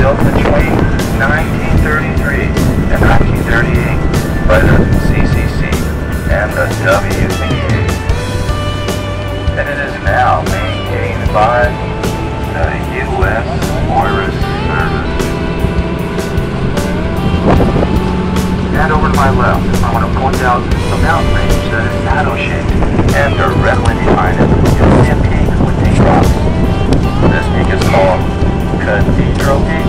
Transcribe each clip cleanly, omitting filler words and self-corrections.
built between 1933 and 1938 by the CCC and the WPA. And it is now maintained by the U.S. Forest Service. And over to my left, I want to point out the mountain range that is shadow-shaped, and directly behind it is a peak with pink rocks. This peak is called Cathedral Peak,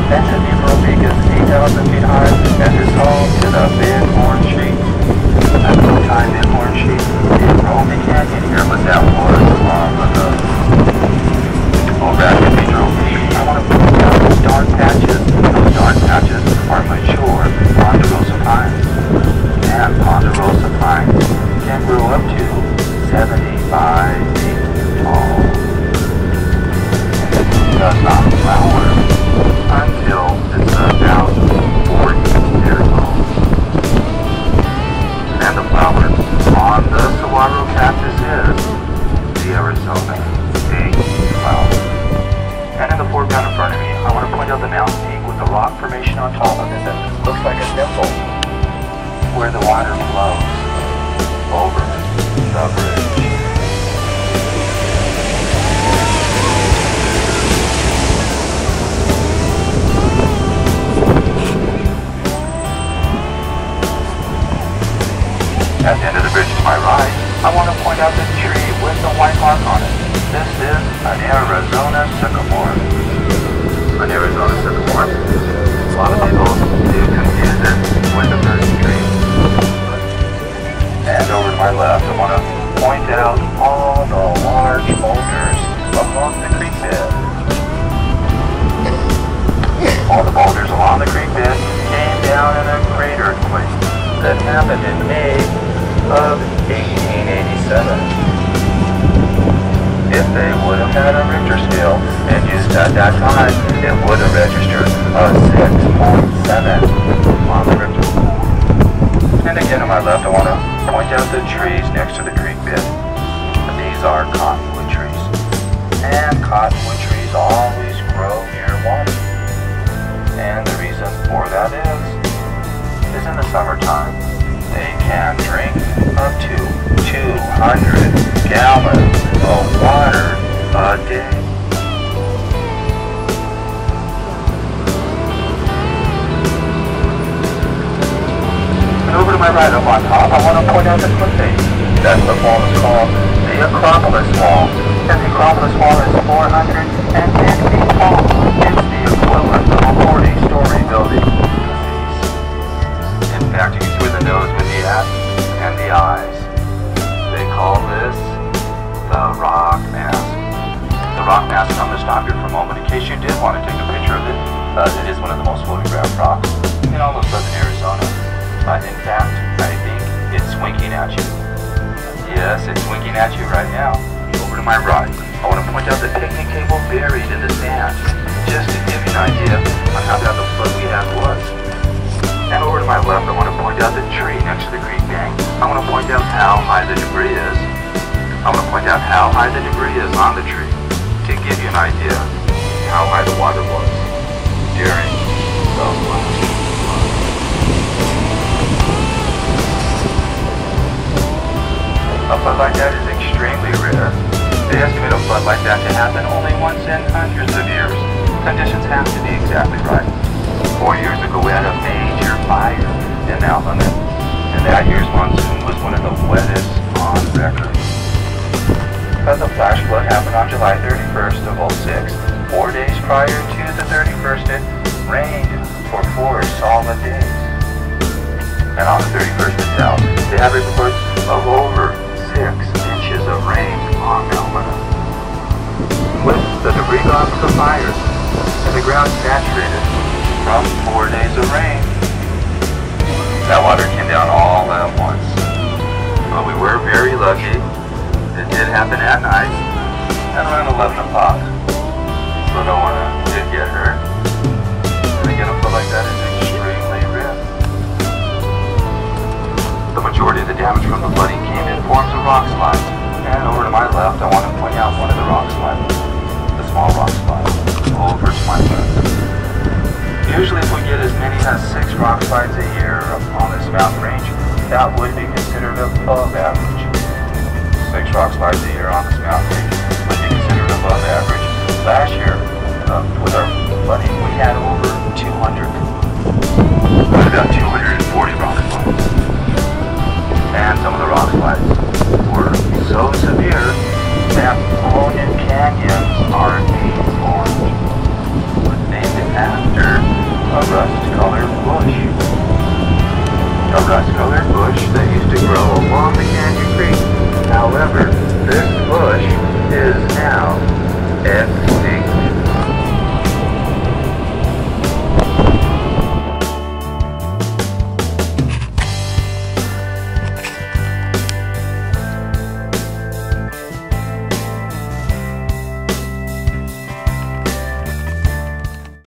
and Cathedral Peak is 8,000 feet high and is home to the Bighorn sheep. At one time, Bighorn sheep roamed the canyon here without water long ago. Over at Cathedral Peak, I want to point out those dark patches. Those dark patches are mature ponderosa pines, and ponderosa pines can grow up to 75 feet tall. Does not flower until it's about 40 years old. And the flower on the saguaro cactus is the Arizona state flower. And in the foreground in front of me, I want to point out the mountain peak with the rock formation on top of it that looks like a dimple, where the water flows over the bridge. At the end of the bridge to my right, I want to point out the tree with the white mark on it. This is an Arizona sycamore. An Arizona sycamore. A lot of people do confuse it with a birch tree. And over to my left, I want to point out all the large boulders along the creek bed. All the boulders along the creek bed came down in a great earthquake that happened in May of 1887. If they would have had a Richter scale and used at that time, it would have registered a 6.7 on the Richter scale. And again on my left, I want to point out the trees next to the creek bed. These are cottonwood trees. And cottonwood trees always grow near water. And the reason for that is in the summertime, they can drink up to 200 gallons of water a day. And over to my right up on top, I want to point out the cliff face. That's the wall is called the Acropolis Wall. And the Acropolis Wall is 410 feet tall. It's the equivalent of a 40-story building. In fact, you can see the nose with the S and the eyes. They call this the rock mask. The rock mask, I'm going to stop here for a moment in case you did want to take a picture of it. It is one of the most photographed rocks in all of southern Arizona. In fact, I think it's winking at you. Yes, it's winking at you right now. Over to my right, I want to point out the picnic table buried in the sand, just to give you an idea on how bad the flood we had was. And over to my left, I want to point out the tree next to the creek bank. I want to point out how high the debris is. I want to point out how high the debris is on the tree to give you an idea how high the water was during the flood. A flood like that is extremely rare. They estimate a flood like that to happen only once in hundreds of years. Conditions have to be exactly right. 4 years ago, we had a major fire in Mount Lemmon, and that year's monsoon was one of the wettest on record. But the flash flood happened on July 31st of 06. 4 days prior to the 31st, it rained for 4 solid days. And on the 31st itself, they have reports of over 6 inches of rain on Mount Lemmon. With the debris gone from the fires and the ground saturated from 4 days of rain, that water came down all at once. But we were very lucky. It did happen at night at around 11 o'clock. So no one did get hurt. And again, a flood like that is extremely rare. The majority of the damage from the flooding came in forms of rock slides. And over to my left, I want to point out one of the rock slides. The small rock slide. Over to my left. Usually if we get as many as 6 rock slides a year on this mountain range, that would be considered above average. 6 rock slides a year on this mountain range would be considered above average. Last year, with our flooding, we had over 200. What about 240 rock slides? And some of the rock slides were so severe that Colonial Canyons are named orange. Was named after a rust-colored bush. A rust